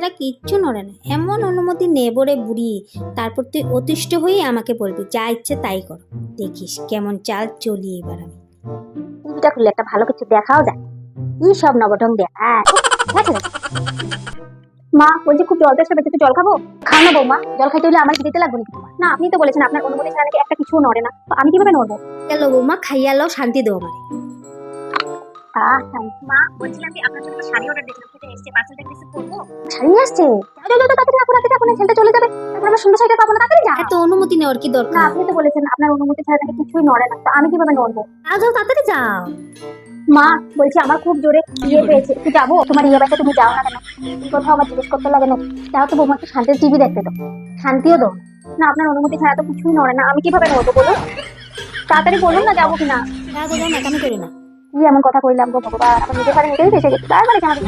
ছাড়া কিচ্ছু নড়ে না। এমন অনুমতি নেব রে বুড়ি, তারপর তুই অতিষ্ঠ হয়ে আমাকে বলবি যা ইচ্ছে তাই কর। দেখিস কেমন চাল চলি এবার আমি। টিভিটা খুলে একটা ভালো কিছু দেখাও যায়, কি সব নবঢং দেখায়। মা বলছি খুব জল তেষ্টা পেয়েছে, জল খাবো? খাও না বৌমা, জল খাইতে হলে আমার দিতে লাগবে নাকি তোমার? না আপনি তো বলেছেন আপনার অনুমতি ছাড়া নাকি একটা কিছু নড়ে না, তো আমি কিভাবে নড়বো? এলো বৌমা, খাইয়া লো, শান্তি দেবো আমার। মা বলছিলাম কি আপনার জন্য শাড়ি অর্ডার দিয়েছিলাম, সেটা এসেছে, পার্সেলটা রিসিভ করবো? শাড়ি আসছে? যাও যাও তাড়াতাড়ি রাখো, রাখো রাখো, ছেলেটা চলে যাবে, তারপর আমার সুন্দর শাড়িটা পাবো না, তাড়াতাড়ি যাও। এত অনুমতি নেওয়ার কি না দরকার? আপনি তো বলেছেন আপনার অনুমতি ছাড়া নাকি কিছুই নড়ে না, তো আমি কিভাবে নড়বো? যাও যাও তাড়াতাড়ি যাও। মা বলছি আমার খুব জোরে ইয়ে পেয়েছে, একটু যাবো? তোমার ইয়ে বাচ্চা তুমি যাও না কেন? এই কথা আমার জিজ্ঞেস করতে লাগে না? যাও তো বৌমা, একটু শান্তির টিভি দেখতে দাও, শান্তিও দাও না। আপনার অনুমতি ছাড়া তো কিছুই নড়ে না, আমি কিভাবে নড়বো বলুন? তাড়াতাড়ি বলুন না যাবো কিনা। যাও যাও, ন্যাকামি করো না। কি এমন কথা কইলাম গো ভগবান, এখন নিজের বাড়ি নিজেই ফেসে গেছি, তার বাড়ি আমাদের